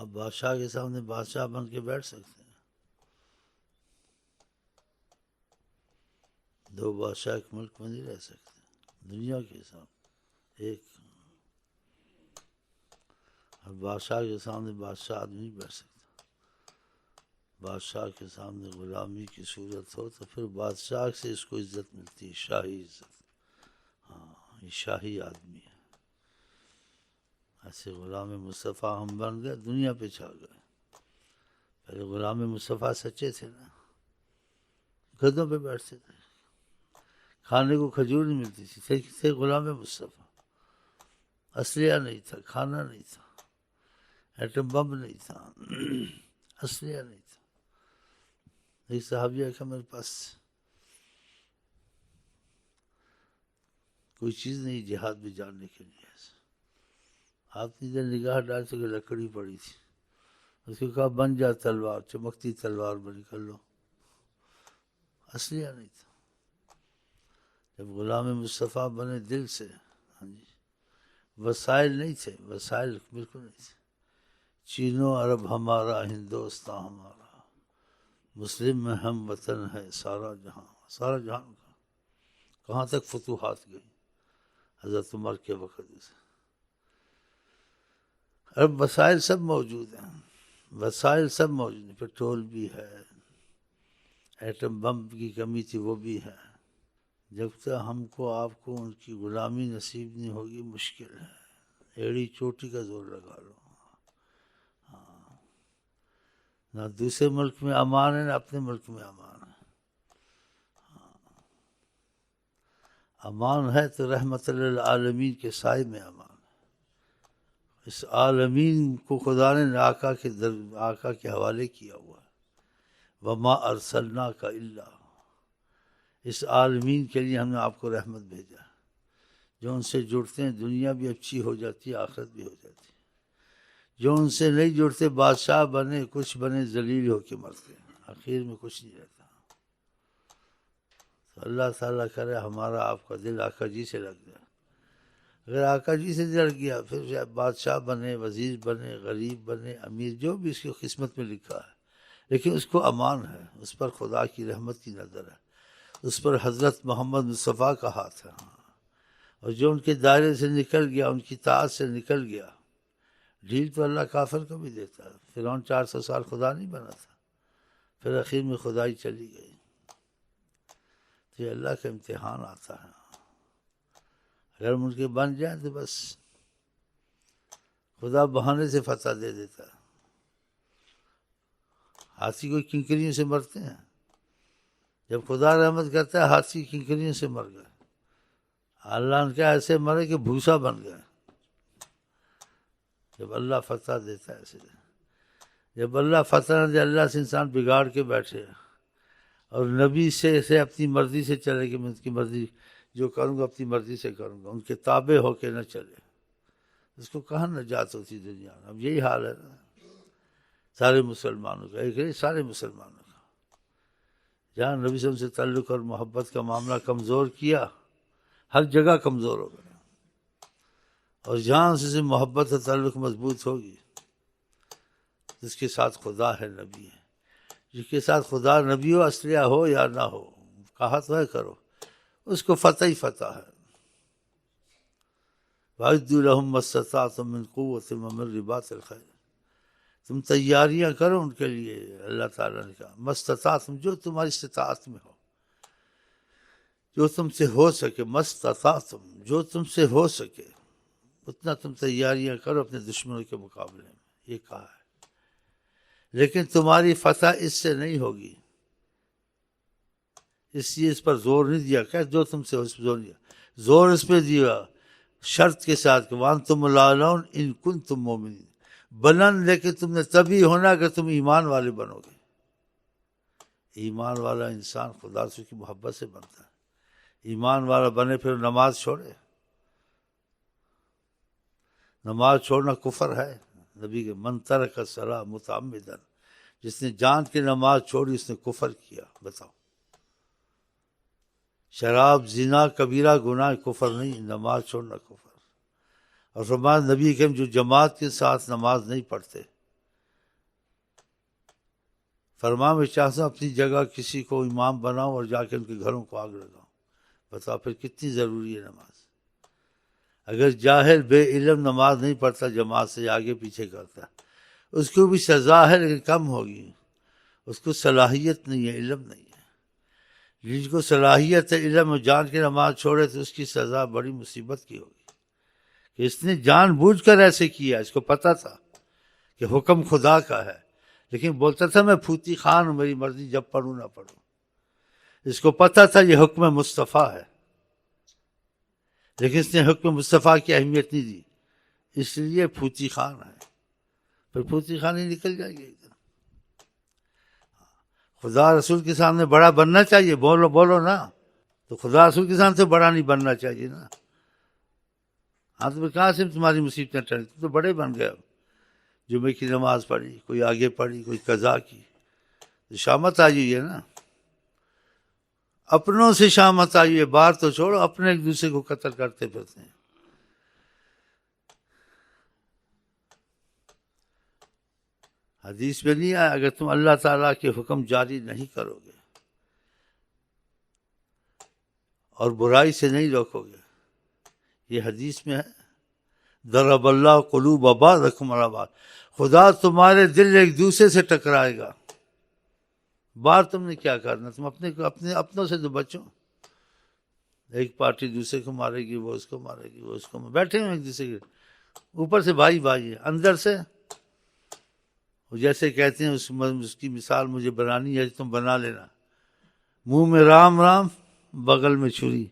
آپ بادشاہ کے سامنے بادشاہ بن کے بیٹھ سکتے ہیں. دو بادشاہ ایک ملک میں نہیں رہ سکتے دنیا کے سامنے. ایک اور بادشاہ کے سامنے بادشاہ آدمی نہیں بیٹھ سکتا. بادشاہ کے سامنے غلامی کی صورت ہو تو پھر بادشاہ سے اس کو عزت ملتی ہے، شاہی عزت. ہاں یہ شاہی آدمی ہے. ایسے غلام مصطفیٰ ہم بن گئے، دنیا پہ چھا گئے. پہلے غلام مصطفیٰ سچے تھے نا، گدھوں پہ بیٹھتے تھے، کھانے کو کھجور نہیں ملتی تھی، تھے غلام مصطفیٰ. اسلحہ نہیں تھا، کھانا نہیں تھا، ایٹم بم نہیں تھا، اسلحہ نہیں تھا. ایک صحابیہ کا میرے پاس کوئی چیز نہیں جہاد میں جانے کے لیے. آپ نے ادھر نگاہ ڈال تو کہ لکڑی پڑی تھی، اس کو کہا بن جا تلوار، چمکتی تلوار بن کر لو. اسلحہ نہیں تھا. جب غلام مصطفیٰ بنے دل سے، ہاں جی، وسائل نہیں تھے، وسائل بالکل نہیں تھے. چین و عرب ہمارا، ہندوستان ہمارا، مسلم میں ہم وطن ہے سارا جہاں. سارا جہاں کہاں تک فتوحات گئی حضرت عمر کے وقت سے. اب وسائل سب موجود ہیں، وسائل سب موجود ہیں. پیٹرول بھی ہے، ایٹم بم کی کمی تھی وہ بھی ہے. جب تک ہم کو آپ کو ان کی غلامی نصیب نہیں ہوگی مشکل ہے. ایڑی چوٹی کا زور لگا لو. نہ دوسرے ملک میں امان ہے نہ اپنے ملک میں امان ہے. امان ہے تو رحمت للعالمین کے سائے میں امان ہے. اس عالمین کو خدا نے آقا کے حوالے کیا ہوا ہے. وما ارسلناک الا، اس عالمین کے لیے ہم نے آپ کو رحمت بھیجا. جو ان سے جڑتے ہیں دنیا بھی اچھی ہو جاتی ہے، آخرت بھی ہو جاتی ہے. جو ان سے نہیں جڑتے بادشاہ بنے کچھ بنے ذلیل ہو کے مرتے ہیں، آخر میں کچھ نہیں رہتا. تو اللہ تعالیٰ کرے ہمارا آپ کا دل آقا جی سے لگ جائے. اگر آقا جی سے جڑ گیا پھر بادشاہ بنے، وزیر بنے، غریب بنے، امیر، جو بھی اس کی قسمت میں لکھا ہے، لیکن اس کو امان ہے. اس پر خدا کی رحمت کی نظر ہے، اس پر حضرت محمد مصطفیٰ کا ہاتھ ہے. اور جو ان کے دائرے سے نکل گیا، ان کی طاعت سے نکل گیا، ڈھیل تو اللہ کافر کو بھی دیتا ہے. فرعون 400 سال خدا نہیں بنا تھا، پھر آخر میں خدائی چلی گئی. تو یہ اللہ کا امتحان آتا ہے. اگر ملک بن جائیں تو بس خدا بہانے سے فتح دے دیتا ہے. ہاتھی کوئی کنکریوں سے مرتے ہیں؟ جب خدا رحمت کرتا ہے ہاتھی کنکریوں سے مر گئے. اللہ نے کہا ایسے مرے کہ بھوسا بن گئے. جب اللہ فتح دیتا ہے ایسے. جب اللہ فتح نہ دے، اللہ سے انسان بگاڑ کے بیٹھے اور نبی سے اپنی مرضی سے چلے کہ میں اس کی مرضی جو کروں گا اپنی مرضی سے کروں گا، ان کے تابع ہو کے نہ چلے، اس کو کہاں نجات ہوتی دنیا میں. اب یہی حال ہے نا سارے مسلمانوں کا، ایک نہیں سارے مسلمانوں کا. جہاں نبی صلی اللہ علیہ وسلم سے تعلق اور محبت کا معاملہ کمزور کیا، ہر جگہ کمزور ہو گیا. اور جہاں سے محبت اور تعلق مضبوط ہوگی، جس کے ساتھ خدا ہے، نبی ہے، جس کے ساتھ خدا نبی ہو، اسلحہ ہو یا نہ ہو، کہا تو ہے کرو، اس کو فتح ہی فتح ہے. وَأَعِدُّوا لَهُم مَّا اسْتَطَعْتُم مِّن قُوَّةٍ وَمِن رِّبَاطِ الْخَيْلِ، تم تیاریاں کرو ان کے لیے. اللہ تعالیٰ نے کہا مَا اسْتَطَعْتُم، جو تمہاری استطاعت میں ہو، جو تم سے ہو سکے. مَا اسْتَطَعْتُم، جو تم سے ہو سکے اتنا تم تیاریاں کرو اپنے دشمنوں کے مقابلے میں، یہ کہا ہے. لیکن تمہاری فتح اس سے نہیں ہوگی، اس لیے اس پر زور نہیں دیا. کہ جو تم سے ہو اس پر زور دیا، زور اس پہ دیا شرط کے ساتھ کہ وَأَنْتُمُ الْأَعْلَوْنَ إِن كُنتُم مُؤْمِنِينَ. بلند لیکن تم نے تبھی ہونا اگر تم ایمان والے بنو گے. ایمان والا انسان خدا سے کی محبت سے بنتا ہے. ایمان والا بنے پھر نماز چھوڑے. نماز چھوڑنا کفر ہے. نبی کے من ترک الصلاۃ متعمدا، جس نے جان کے نماز چھوڑی اس نے کفر کیا. بتاؤ، شراب زنا کبیرہ گناہ کفر نہیں، نماز چھوڑنا کفر. اور فرمایا نبی کہ جو جماعت کے ساتھ نماز نہیں پڑھتے فرما میں چاہتا ہوں اپنی جگہ کسی کو امام بناؤں اور جا کے ان کے گھروں کو آگ لگاؤں. بتاؤ پھر کتنی ضروری ہے نماز. اگر جاہل بے علم نماز نہیں پڑھتا، جماعت سے آگے پیچھے کرتا، اس کو بھی سزا ہے لیکن کم ہوگی. اس کو صلاحیت نہیں ہے، علم نہیں ہے. جس کو صلاحیت ہے، علم و جان کے نماز چھوڑے تو اس کی سزا بڑی مصیبت کی ہوگی کہ اس نے جان بوجھ کر ایسے کیا. اس کو پتہ تھا کہ حکم خدا کا ہے، لیکن بولتا تھا میں پھوتی خان ہوں، میری مرضی جب پڑھوں نہ پڑھوں. اس کو پتہ تھا یہ حکم مصطفیٰ ہے، لیکن اس نے حکم مصطفیٰ کی اہمیت نہیں دی، اس لیے پھوتی خان ہے. پھر پھوتی خانی نکل جائے گی. خدا رسول کے سامنے بڑا بننا چاہیے، بولو نا. تو خدا رسول کے سامنے تو بڑا نہیں بننا چاہیے نا. ہاں تو کہاں سے تمہاری مصیبتیں ٹلی؟ تم تو بڑے بن گئے. جمعے کی نماز پڑھی، کوئی آگے پڑھی، کوئی قضا کی. تو شامت آئی ہے نا، اپنوں سے شامت آئی ہے. باہر تو چھوڑو، اپنے ایک دوسرے کو قتل کرتے پھرتے ہیں. حدیث میں نہیں آیا اگر تم اللہ تعالیٰ کے حکم جاری نہیں کرو گے اور برائی سے نہیں روکو گے. یہ حدیث میں ہے، ضرب اللہ قلوب بعضکم علی بعض. خدا تمہارے دل ایک دوسرے سے ٹکرائے گا. بار تم نے کیا کرنا؟ تم اپنوں سے تو بچو. ایک پارٹی دوسرے کو مارے گی، وہ اس کو مارے گی، وہ اس کو بیٹھے ہوئے ایک دوسرے کے اوپر سے بھائی بھائی ہے، اندر سے جیسے کہتے ہیں اس کی مثال مجھے بنانی ہے، تم بنا لینا. منہ میں رام رام، بغل میں چھری.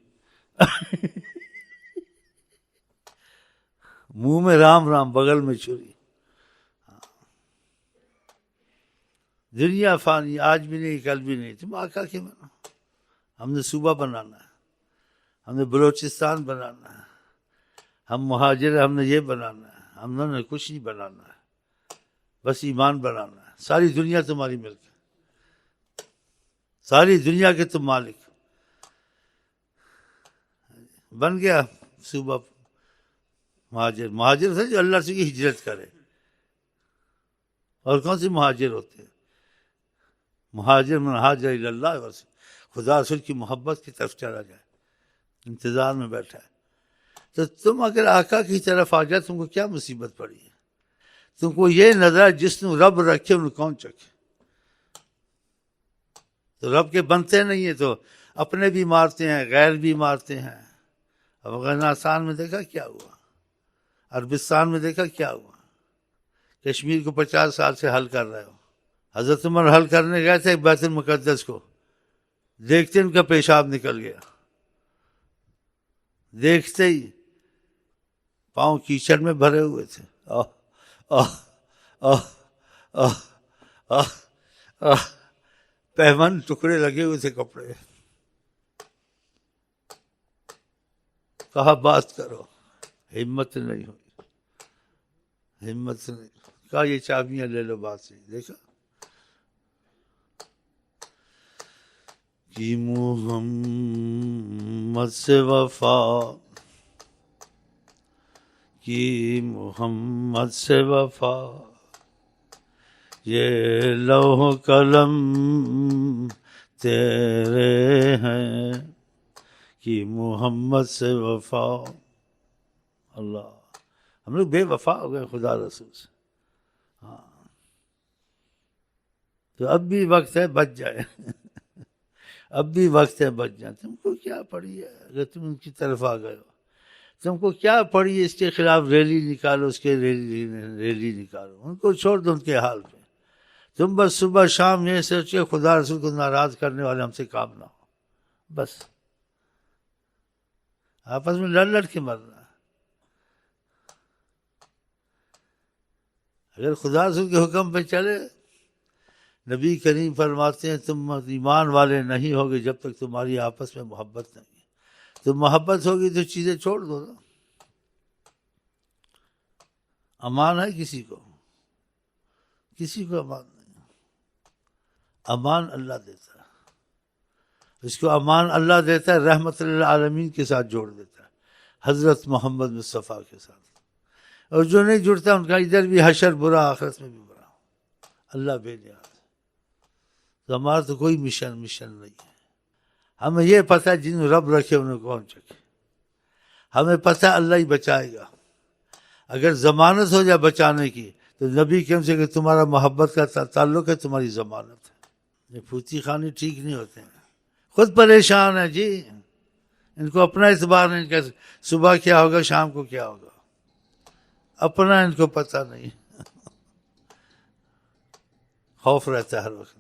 منہ میں رام رام، بغل میں چھری. دنیا فانی، آج بھی نہیں کل بھی نہیں. تم آقا کے بنو. ہم نے صوبہ بنانا ہے، ہم نے بلوچستان بنانا ہے، ہم مہاجر، ہم نے یہ بنانا ہے. ہم نے کچھ نہیں بنانا ہے، بس ایمان بنانا ہے. ساری دنیا تمہاری ملک ہے، ساری دنیا کے تم مالک. بن گیا صوبہ مہاجر سے جو اللہ سے ہجرت کرے. اور کون سے مہاجر ہوتے ہیں؟ مہاجر من ہاجر الی اللہ ورسول، خدا رسول کی محبت کی طرف چلا جائے، انتظار میں بیٹھا ہے. تو تم اگر آقا کی طرف آ جائے، تم کو کیا مصیبت پڑی ہے؟ تم کو یہ نظر جس نے رب رکھے انہوں کون چکے؟ تو رب کے بنتے نہیں ہیں تو اپنے بھی مارتے ہیں، غیر بھی مارتے ہیں. اب افغانستان میں دیکھا کیا ہوا، عربستان میں دیکھا کیا ہوا. کشمیر کو 50 سال سے حل کر رہے ہو. حضرت عمر حل کرنے گئے تھے بیت المقدس کو، دیکھتے ان کا پیشاب نکل گیا، دیکھتے ہی پاؤں کیچڑ میں بھرے ہوئے تھے. پہمن ٹکڑے لگے ہوئے تھے کپڑے. کہا بات کرو، ہمت نہیں ہوئی، ہمت نہیں. کہا یہ چابیاں لے لو، بات سے دیکھا کہ محمد سے وفا، کی محمد سے وفا، یہ لوح قلم تیرے ہیں، کہ محمد سے وفا. اللہ، ہم لوگ بے وفا ہو گئے خدا رسول سے. ہاں تو اب بھی وقت ہے بچ جائے. اب بھی وقت ہے بچ جائے. تم کو کیا پڑی ہے اگر تم ان کی طرف آ گئے ہو؟ تم کو کیا پڑی ہے اس کے خلاف ریلی نکالو، اس کے ریلی نکالو. ان کو چھوڑ دو ان کے حال پہ. تم بس صبح شام یہ سوچے خدا رسول کو ناراض کرنے والے ہم سے کام نہ ہو. بس آپس میں لڑ کے مرنا. اگر خدا رسول کے حکم پہ چلے، نبی کریم فرماتے ہیں تم ایمان والے نہیں ہوگے جب تک تمہاری آپس میں محبت نہیں ہے. تو محبت ہوگی تو چیزیں چھوڑ دو نا. امان ہے کسی کو؟ کسی کو امان نہیں. امان اللہ دیتا ہے. اس کو امان اللہ دیتا ہے، رحمت للعالمین کے ساتھ جوڑ دیتا ہے، حضرت محمد مصطفیٰ کے ساتھ. اور جو نہیں جڑتا ان کا ادھر بھی حشر برا، آخرت میں بھی برا. اللہ بے نیاز. تو ہمارا تو کوئی مشن نہیں ہے. ہمیں یہ پتہ ہے جن رب رکھے انہیں کون چکے. ہمیں پتہ ہے اللہ ہی بچائے گا. اگر ضمانت ہو جائے بچانے کی تو نبی کریم سے کہ تمہارا محبت کا تعلق ہے، تمہاری ضمانت ہے. یہ پھوتی خانی ٹھیک نہیں ہوتے ہیں، خود پریشان ہیں جی. ان کو اپنا اعتبار نہیں کہ صبح کیا ہوگا شام کو کیا ہوگا، اپنا ان کو پتہ نہیں. خوف رہتا ہے ہر وقت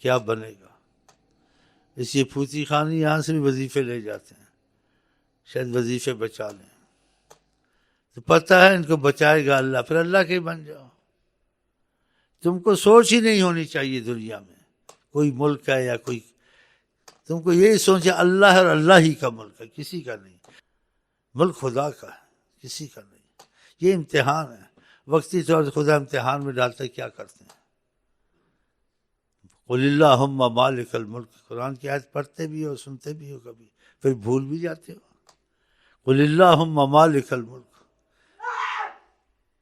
کیا بنے گا. اس لیے پھوتی خانی یہاں سے بھی وظیفے لے جاتے ہیں، شاید وظیفے بچا لیں. تو پتہ ہے ان کو بچائے گا اللہ، پھر اللہ کے بن جاؤ. تم کو سوچ ہی نہیں ہونی چاہیے دنیا میں کوئی ملک ہے یا کوئی، تم کو یہی سوچے اللہ ہے اور اللہ ہی کا ملک ہے، کسی کا نہیں. ملک خدا کا ہے، کسی کا نہیں. یہ امتحان ہے، وقتی طور سے خدا امتحان میں ڈالتا ہے. کیا کرتے ہیں؟ قل اللہم مالک الملک، قرآن کی آیت پڑھتے بھی ہو، سنتے بھی ہو، کبھی پھر بھول بھی جاتے ہو. قل اللہم مالک الملک،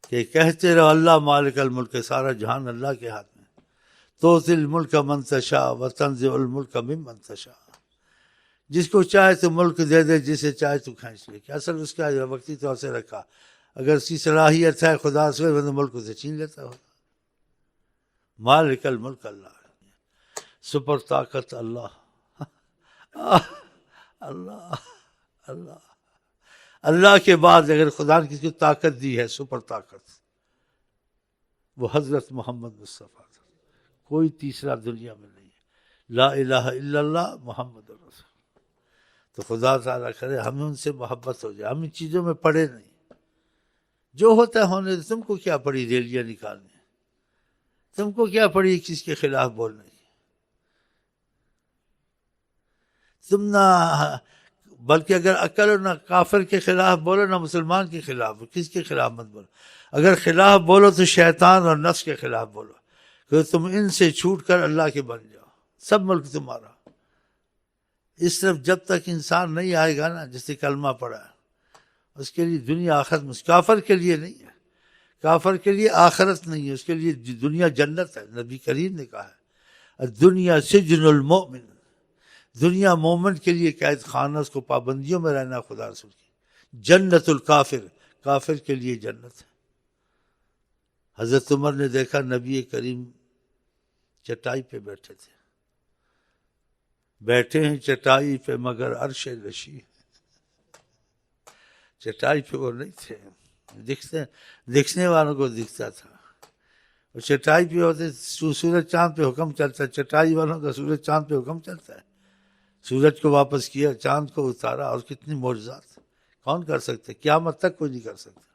کہ کہتے رہو اللہ مالک الملک، سارا جہان اللہ کے ہاتھ میں. تؤتی الملک من تشاء وتنزع الملک ممن تشاء، جس کو چاہے تو ملک دے دے، جسے چاہے تو کھینچ لے. کہ اصل اس کا وقتی طور سے رکھا، اگر اس کی صلاحیت ہے خدا سے تو ملک سے چھین لیتا ہوگا. مالک الملک اللہ، سپر طاقت اللہ. اللہ اللہ اللہ کے بعد اگر خدا نے کسی کو طاقت دی ہے، سپر طاقت، وہ حضرت محمد مصطفیٰ. کوئی تیسرا دنیا میں نہیں ہے. لا الہ الا اللہ محمد رسول. تو خدا تعالیٰ کرے ہمیں ان سے محبت ہو جائے. ہم ان چیزوں میں پڑے نہیں، جو ہوتا ہے ہونے دے. تم کو کیا پڑی ریلیاں نکالنے؟ تم کو کیا پڑی کس کے خلاف بولنے کی؟ تم نہ، بلکہ اگر عقل ہو نہ کافر کے خلاف بولو نہ مسلمان کے خلاف، کس کے خلاف مت بولو. اگر خلاف بولو تو شیطان اور نفس کے خلاف بولو، کہ تم ان سے چھوٹ کر اللہ کے بن جاؤ، سب ملک تمہارا. اس طرف جب تک انسان نہیں آئے گا نا، جس نے کلمہ پڑھا ہے، اس کے لیے دنیا آخرت. کافر کے لیے نہیں ہے، کافر کے لیے آخرت نہیں ہے، اس کے لیے دنیا جنت ہے. نبی کریم نے کہا ہے الدنیا سجن المؤمن، دنیا مومن کے لیے قید خانہ، اس کو پابندیوں میں رہنا خدا رسول کی. جنت الکافر، کافر کے لیے جنت ہے. حضرت عمر نے دیکھا نبی کریم چٹائی پہ بیٹھے تھے، بیٹھے ہیں چٹائی پہ مگر عرش نشیں. چٹائی پہ وہ نہیں تھے، دکھنے والوں کو دکھتا تھا. اور چٹائی پہ ہوتے سورج چاند پہ حکم چلتا ہے، چٹائی والوں کا سورج چاند پہ حکم چلتا ہے. سورج کو واپس کیا، چاند کو اتارا، اور کتنی معجزات کون کر سکتے؟ قیامت تک کوئی نہیں کر سکتا.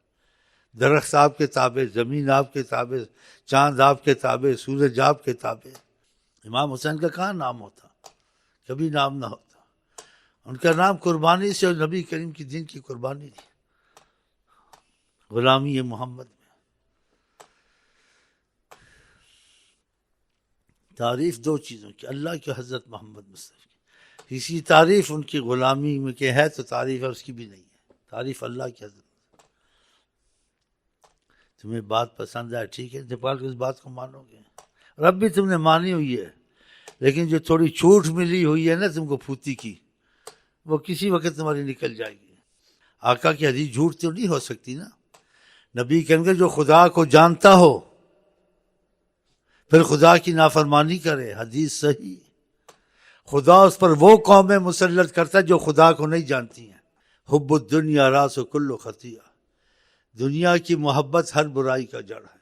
درخت آپ کے تابع، زمین آپ کے تابع، چاند آپ کے تابع، سورج آپ کے تابع. امام حسین کا کہاں نام ہوتا؟ کبھی نام نہ ہوتا. ان کا نام قربانی سے، اور نبی کریم کی دین کی قربانی تھی، غلامی محمد میں. تعریف دو چیزوں کی، اللہ کی، حضرت محمد مصطفیٰ کی. کسی تعریف ان کی غلامی میں کہ ہے تو تعریف ہے، اس کی بھی نہیں ہے. تعریف اللہ کی حضرت. تمہیں بات پسند ہے ٹھیک ہے، نیپال کی اس بات کو مانو گے، اور اب بھی تم نے مانی ہوئی ہے. لیکن جو تھوڑی چھوٹ ملی ہوئی ہے نا تم کو پھوتی کی، وہ کسی وقت تمہاری نکل جائے گی. آقا کی حدیث جھوٹ تو نہیں ہو سکتی نا. نبی کہیں گے جو خدا کو جانتا ہو پھر خدا کی نافرمانی کرے، حدیث صحیح. خدا اس پر وہ قومیں مسلط کرتا ہے جو خدا کو نہیں جانتی ہیں. حب الدنیا راس کل خطیہ، دنیا کی محبت ہر برائی کا جڑ ہے.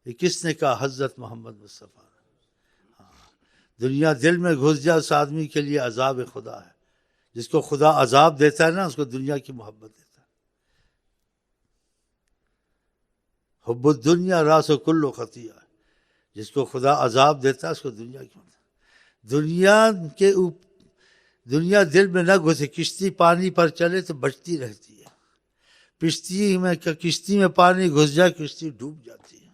یہ کس نے کہا؟ حضرت محمد مصطفیٰ. دنیا دل میں گھس جائے اس آدمی کے لیے عذاب خدا ہے. جس کو خدا عذاب دیتا ہے نا، اس کو دنیا کی محبت دیتا ہے. حب الدنیا راس کل خطیہ، جس کو خدا عذاب دیتا ہے اس کو دنیا کی محبت. دنیا دل میں نہ گھسے. کشتی پانی پر چلے تو بچتی رہتی ہے، کشتی میں پانی گھس جائے کشتی ڈوب جاتی ہے.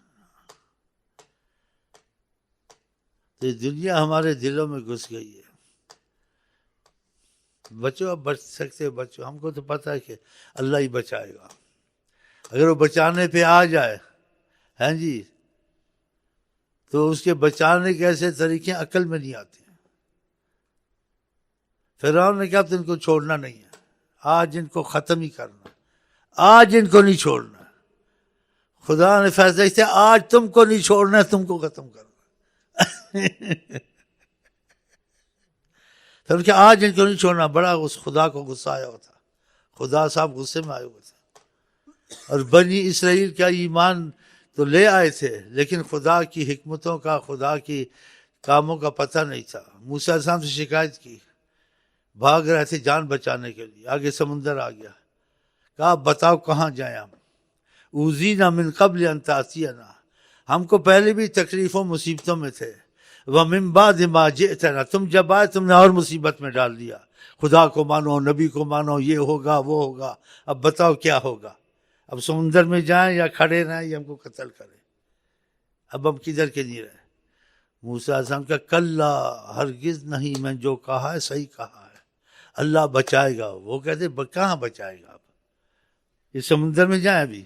تو دنیا ہمارے دلوں میں گھس گئی ہے. بچو، اب بچ سکتے بچو. ہم کو تو پتہ ہے کہ اللہ ہی بچائے گا. اگر وہ بچانے پہ آ جائے، ہیں جی، تو اس کے بچانے کے ایسے طریقے عقل میں نہیں آتے ہیں۔ فرعون نے کہا تو ان کو چھوڑنا نہیں ہے، آج ان کو ختم ہی کرنا، آج ان کو نہیں چھوڑنا۔ خدا نے فیصلہ کیا آج تم کو نہیں چھوڑنا ہے، تم کو ختم کرنا۔ تو کہ آج ان کو نہیں چھوڑنا۔ بڑا اس خدا کو غصہ آیا ہوا تھا، خدا صاحب غصے میں آئے ہوئے تھے، اور بنی اسرائیل کا ایمان تو لے آئے تھے لیکن خدا کی حکمتوں کا، خدا کی کاموں کا پتہ نہیں تھا۔ موسیٰ علیہ السلام سے شکایت کی، بھاگ رہے تھے جان بچانے کے لیے، آگے سمندر آ گیا، کہا بتاؤ کہاں جائیں ہم، اوذینا من قبل ان تأتینا، ہم کو پہلے بھی تکلیفوں مصیبتوں میں تھے، ومن بعد ما جئتنا، تم جب آئے تم نے اور مصیبت میں ڈال دیا، خدا کو مانو، نبی کو مانو، یہ ہوگا وہ ہوگا، اب بتاؤ کیا ہوگا، اب سمندر میں جائیں یا کھڑے رہیں یا ہم کو قتل کریں، اب ہم کدھر کے نہیں رہے۔ موسیٰ علیہ السلام کا کلا، ہرگز نہیں، میں جو کہا ہے صحیح کہا ہے، اللہ بچائے گا۔ وہ کہتے کہاں بچائے گا، اب یہ سمندر میں جائیں ابھی،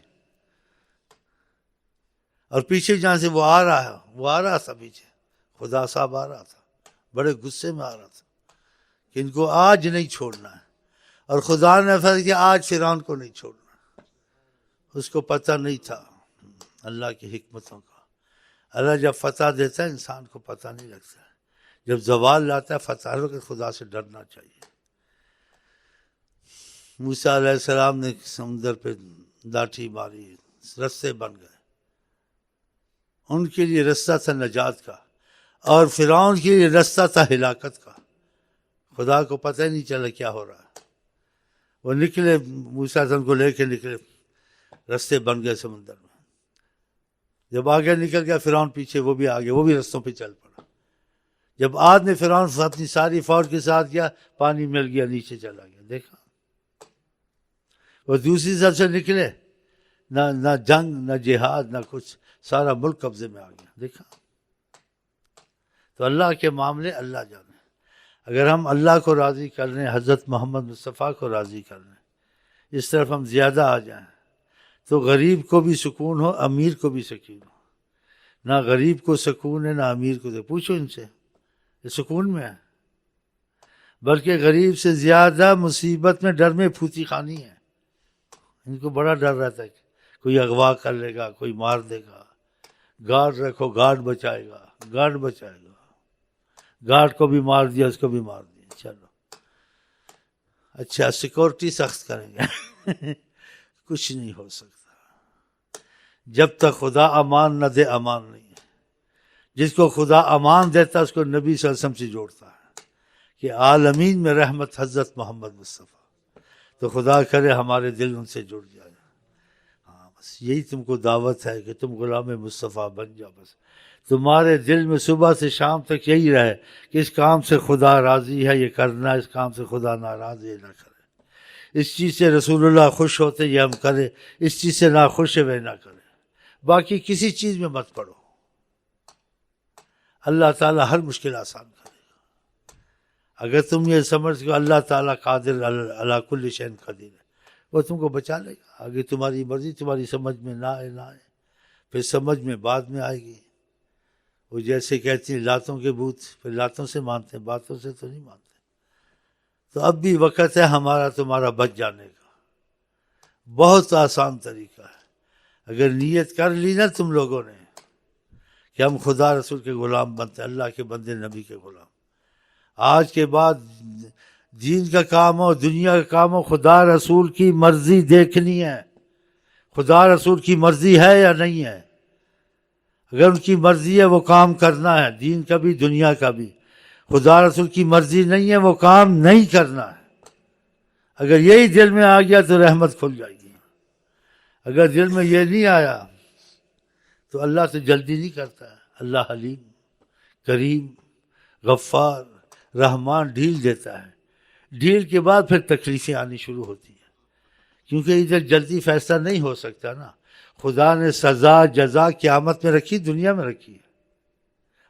اور پیچھے جہاں سے وہ آ رہا تھا پیچھے، خدا صاحب آ رہا تھا، بڑے غصے میں آ رہا تھا کہ ان کو آج نہیں چھوڑنا ہے، اور خدا نے فیصلہ کیا آج فرعون کو نہیں چھوڑنا۔ اس کو پتہ نہیں تھا اللہ کی حکمتوں کا۔ اللہ جب فتح دیتا ہے انسان کو پتہ نہیں لگتا، جب زوال لاتا ہے فتح کے خدا سے ڈرنا چاہیے۔ موسیٰ علیہ السلام نے سمندر پہ لاٹھی ماری، رستے بن گئے، ان کے لیے رستہ تھا نجات کا، اور فرعون کے لیے رستہ تھا ہلاکت کا۔ خدا کو پتہ ہی نہیں چلا کیا ہو رہا ہے۔ وہ نکلے، موسیٰ علیہ السلام کو لے کے نکلے، رستے بن گئے سمندر میں۔ جب آگے نکل گیا فرعون پیچھے، وہ بھی آگے، وہ بھی رستوں پہ چل پڑا۔ جب آدمی فرعون اپنی ساری فوج کے ساتھ گیا، پانی مل گیا، نیچے چلا گیا۔ دیکھا وہ دوسری طرف سے نکلے، نہ جنگ نہ جہاد نہ کچھ، سارا ملک قبضے میں آ گیا۔ دیکھا تو اللہ کے معاملے اللہ جانے۔ اگر ہم اللہ کو راضی کر لیں، حضرت محمد مصطفیٰ کو راضی کر لیں، اس طرف ہم زیادہ آ جائیں، تو غریب کو بھی سکون ہو، امیر کو بھی سکون ہو۔ نہ غریب کو سکون ہے نہ امیر کو، پوچھو ان سے، یہ سکون میں ہے، بلکہ غریب سے زیادہ مصیبت میں، ڈر میں پھوتی خانی ہے۔ ان کو بڑا ڈر رہتا ہے کہ کوئی اغوا کر لے گا، کوئی مار دے گا، گارڈ رکھو، گارڈ بچائے گا، گارڈ بچائے گا، گارڈ کو بھی مار دیا، اس کو بھی مار دیا، چلو اچھا سیکورٹی سخت کریں گے۔ کچھ نہیں ہو سکتا جب تک خدا امان نہ دے، امان نہیں ہے۔ جس کو خدا امان دیتا اس کو نبی صلی اللہ علیہ وسلم سے جوڑتا ہے کہ عالمین میں رحمت حضرت محمد مصطفیٰ، تو خدا کرے ہمارے دل ان سے جڑ جائے۔ ہاں بس یہی تم کو دعوت ہے کہ تم غلام مصطفیٰ بن جاؤ، بس تمہارے دل میں صبح سے شام تک یہی رہے کہ اس کام سے خدا راضی ہے یہ کرنا، اس کام سے خدا ناراض ہے نہ کرے، اس چیز سے رسول اللہ خوش ہوتے یہ ہم کریں، اس چیز سے ناخوش ہے وہ نہ کریں۔ باقی کسی چیز میں مت پڑو، اللہ تعالیٰ ہر مشکل آسان کرے گا۔ اگر تم یہ سمجھ کہ اللہ تعالیٰ قادر علی کل شیء قدیر ہے، وہ تم کو بچا لے گا۔ آگے تمہاری مرضی، تمہاری سمجھ میں نہ آئے نہ آئے، پھر سمجھ میں بعد میں آئے گی۔ وہ جیسے کہتی ہیں لاتوں کے بت، پھر لاتوں سے مانتے ہیں، باتوں سے تو نہیں مانتے۔ تو اب بھی وقت ہے ہمارا تمہارا بچ جانے کا، بہت آسان طریقہ ہے۔ اگر نیت کر لی نا تم لوگوں نے کہ ہم خدا رسول کے غلام بنتے، اللہ کے بندے، نبی کے غلام، آج کے بعد دین کا کام ہو، دنیا کا کام ہو، خدا رسول کی مرضی دیکھنی ہے۔ خدا رسول کی مرضی ہے یا نہیں ہے؟ اگر ان کی مرضی ہے وہ کام کرنا ہے، دین کا بھی دنیا کا بھی۔ خدا رسول کی مرضی نہیں ہے وہ کام نہیں کرنا ہے۔ اگر یہی دل میں آ گیا تو رحمت کھل جائے گی۔ اگر دل میں یہ نہیں آیا تو اللہ سے جلدی نہیں کرتا ہے۔ اللہ حلیم، کریم، غفار، رحمان، ڈھیل دیتا ہے۔ ڈھیل کے بعد پھر تکلیفیں آنی شروع ہوتی ہیں، کیونکہ ادھر جلدی فیصلہ نہیں ہو سکتا نا۔ خدا نے سزا جزا قیامت میں رکھی، دنیا میں رکھی ہے،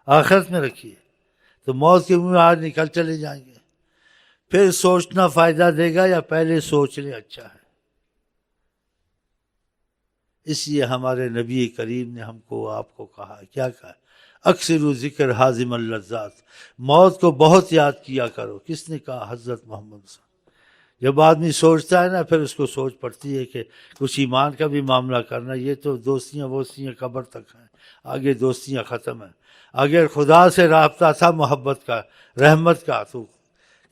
آخرت میں رکھی ہے۔ تو موت کے منہ میں آج نکل چلے جائیں گے، پھر سوچنا فائدہ دے گا یا پہلے سوچ لیں اچھا ہے۔ اس لیے ہمارے نبی کریم نے ہم کو آپ کو کہا، کیا کہا؟ اکثر ذکر حازم اللذات، موت کو بہت یاد کیا کرو۔ کس نے کہا؟ حضرت محمد صلی اللہ علیہ وسلم۔ جب آدمی سوچتا ہے نا، پھر اس کو سوچ پڑتی ہے کہ کچھ ایمان کا بھی معاملہ کرنا، یہ تو دوستیاں ووستیاں قبر تک ہیں، آگے دوستیاں ختم ہیں۔ اگر خدا سے رابطہ تھا محبت کا، رحمت کا، تو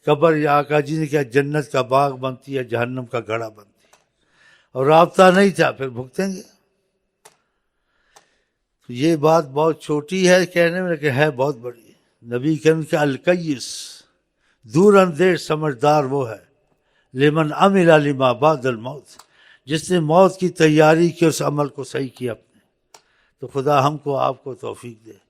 قبر یا آقا جی نے کیا جنت کا باغ بنتی ہے، جہنم کا گڑھا بنتی ہے۔ اور رابطہ نہیں تھا، پھر بھگتیں گے۔ تو یہ بات بہت چھوٹی ہے کہنے میں، لیکن ہے بہت بڑی ہے۔ نبی کریم کا القیس، دور اندیش سمجھدار وہ ہے، لمن عمل لما بعد الموت، جس نے موت کی تیاری کی، اس عمل کو صحیح کیا اپنے۔ تو خدا ہم کو آپ کو توفیق دے۔